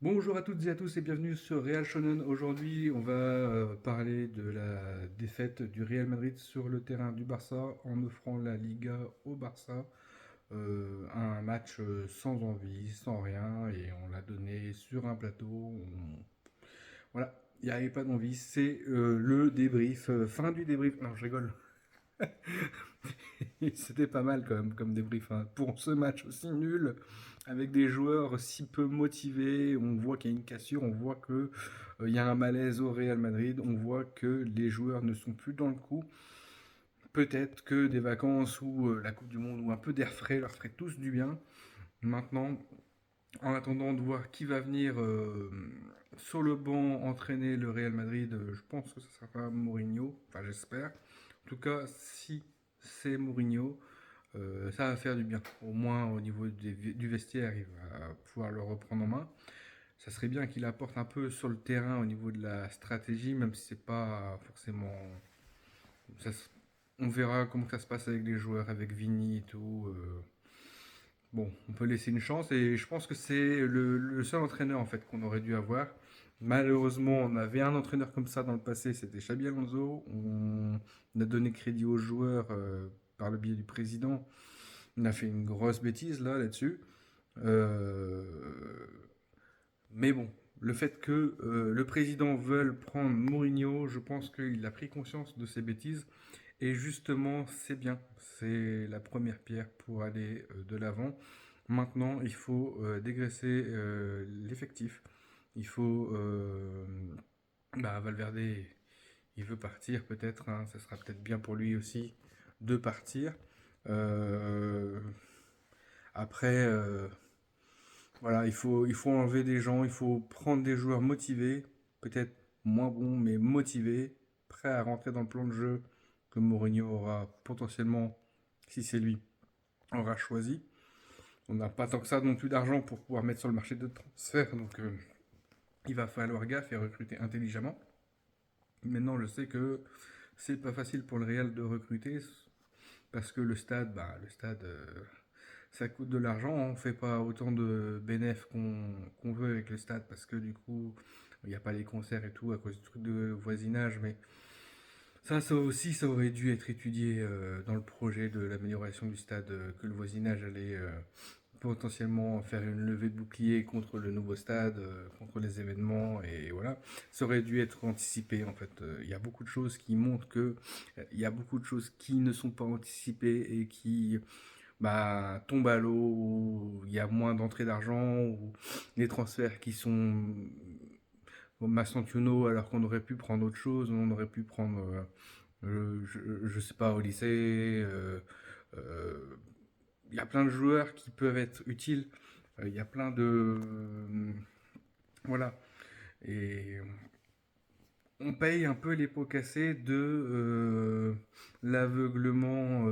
Bonjour à toutes et à tous et bienvenue sur Real Shonen. Aujourd'hui, on va parler de la défaite du Real Madrid sur le terrain du Barça en offrant la Liga au Barça. Un match sans envie, sans rien, et on l'a donné sur un plateau. Voilà, il n'y avait pas d'envie. C'est le débrief, fin du débrief. Non, je rigole. C'était pas mal quand même comme débrief, hein. Pour ce match aussi nul, avec des joueurs si peu motivés, on voit qu'il y a une cassure, on voit que il y a un malaise au Real Madrid, on voit que les joueurs ne sont plus dans le coup. Peut-être que des vacances ou la Coupe du Monde ou un peu d'air frais leur ferait tous du bien. Maintenant, en attendant de voir qui va venir sur le banc entraîner le Real Madrid, je pense que ce sera Mourinho, enfin j'espère. En tout cas, si c'est Mourinho, ça va faire du bien. Au moins au niveau du vestiaire, il va pouvoir le reprendre en main. Ça serait bien qu'il apporte un peu sur le terrain au niveau de la stratégie, même si c'est pas forcément. ça on verra comment ça se passe avec les joueurs, avec Vini et tout. Bon, on peut laisser une chance et je pense que c'est le seul entraîneur en fait qu'on aurait dû avoir. Malheureusement, on avait un entraîneur comme ça dans le passé, c'était Xabi Alonso. On a donné crédit aux joueurs par le biais du président. On a fait une grosse bêtise là-dessus. Euh, mais bon, le fait que le président veuille prendre Mourinho, je pense qu'il a pris conscience de ses bêtises. Et justement, c'est bien. C'est la première pierre pour aller de l'avant. Maintenant, il faut dégraisser l'effectif. Il faut. Valverde, il veut partir peut-être, hein. Ça sera peut-être bien pour lui aussi de partir. Euh, Après, voilà, il faut enlever des gens, il faut prendre des joueurs motivés, peut-être moins bons, mais motivés, prêts à rentrer dans le plan de jeu que Mourinho aura potentiellement, si c'est lui, aura choisi. On n'a pas tant que ça non plus d'argent pour pouvoir mettre sur le marché de transfert, donc il va falloir gaffe et recruter intelligemment. Maintenant, je sais que c'est pas facile pour le Real de recruter parce que le stade, ça coûte de l'argent. On fait pas autant de bénéfices qu'on veut avec le stade parce que du coup, il n'y a pas les concerts et tout à cause du truc de voisinage. Mais ça aussi, ça aurait dû être étudié dans le projet de l'amélioration du stade, que le voisinage allait potentiellement faire une levée de bouclier contre le nouveau stade, contre les événements, et voilà. Ça aurait dû être anticipé en fait. Il y a beaucoup de choses qui montrent que il y a beaucoup de choses qui ne sont pas anticipées et qui tombent à l'eau, où il y a moins d'entrée d'argent, ou les transferts qui sont Massantuno alors qu'on aurait pu prendre autre chose, on aurait pu prendre, je sais pas, au lycée. Euh, il y a plein de joueurs qui peuvent être utiles. Il y a plein de. Voilà. Et on paye un peu les pots cassés de l'aveuglement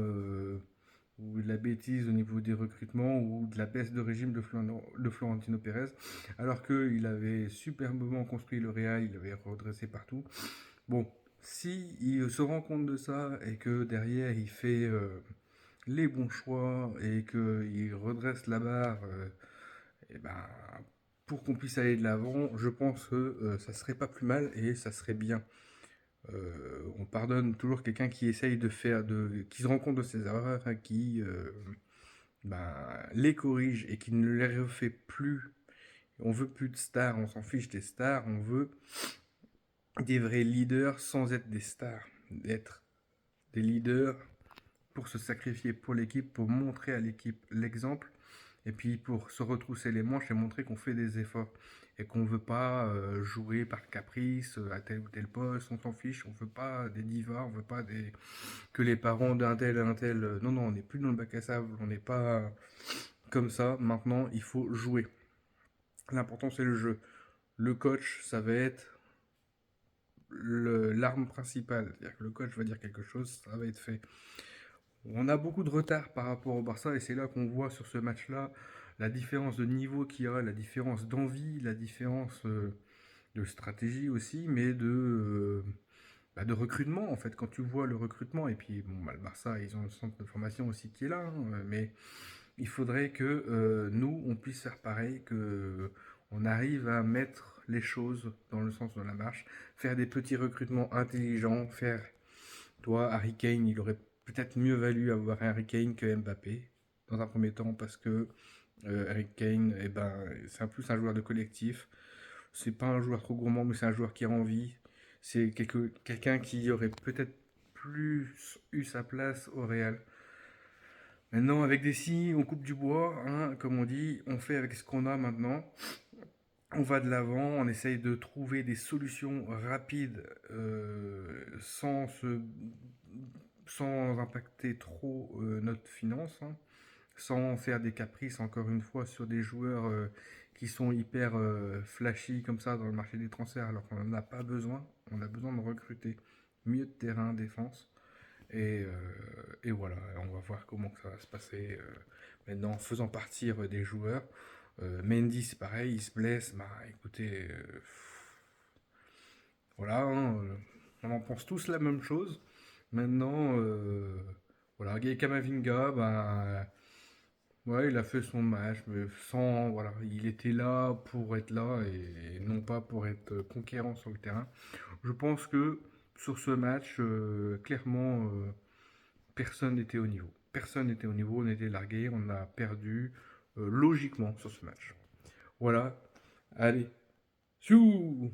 ou de la bêtise au niveau des recrutements ou de la baisse de régime de Florentino Pérez. Alors qu'il avait superbement construit le Real, il avait redressé partout. Bon, si il se rend compte de ça et que derrière il fait les bons choix et qu'il redresse la barre, et ben, pour qu'on puisse aller de l'avant, je pense que ça serait pas plus mal et ça serait bien. On pardonne toujours quelqu'un qui essaye qui se rend compte de ses erreurs, hein, qui les corrige et qui ne les refait plus. On veut plus de stars, on s'en fiche des stars, on veut des vrais leaders sans être des stars, d'être des leaders pour se sacrifier pour l'équipe, pour montrer à l'équipe l'exemple, et puis pour se retrousser les manches et montrer qu'on fait des efforts et qu'on ne veut pas jouer par caprice à tel ou tel poste, on s'en fiche, on ne veut pas des divas, on ne veut pas que les parents d'un tel, un tel. Non, non, on n'est plus dans le bac à sable, on n'est pas comme ça. Maintenant, il faut jouer. L'important, c'est le jeu. Le coach, ça va être l'arme principale. C'est-à-dire que le coach va dire quelque chose, ça va être fait. On a beaucoup de retard par rapport au Barça et c'est là qu'on voit sur ce match-là la différence de niveau qu'il y a, la différence d'envie, la différence de stratégie aussi, mais de recrutement en fait. Quand tu vois le recrutement, et puis bon, le Barça, ils ont le centre de formation aussi qui est là, hein, mais il faudrait que nous, on puisse faire pareil, que on arrive à mettre les choses dans le sens de la marche, faire des petits recrutements intelligents, toi, Harry Kane, il aurait peut-être mieux valu avoir Harry Kane que Mbappé, dans un premier temps, parce que Harry Kane, eh ben, c'est plus un joueur de collectif, c'est pas un joueur trop gourmand, mais c'est un joueur qui a envie, c'est quelqu'un qui aurait peut-être plus eu sa place au Real. Maintenant, avec des scies, on coupe du bois, hein, comme on dit, on fait avec ce qu'on a maintenant. On va de l'avant, on essaye de trouver des solutions rapides sans impacter trop notre finance, hein, sans faire des caprices, encore une fois, sur des joueurs qui sont hyper flashy comme ça dans le marché des transferts, alors qu'on n'en a pas besoin. On a besoin de recruter mieux de terrain, défense. Et, euh, et voilà, on va voir comment ça va se passer maintenant en faisant partir des joueurs. Mendy, c'est pareil, il se blesse. Bah écoutez, voilà, hein, on en pense tous la même chose. Maintenant, voilà, Gay Kamavinga, bah, ouais, il a fait son match, mais sans, voilà, il était là pour être là et non pas pour être conquérant sur le terrain. Je pense que sur ce match, clairement, personne n'était au niveau. Personne n'était au niveau, on était largué, on a perdu logiquement sur ce match. Voilà, allez, tchou.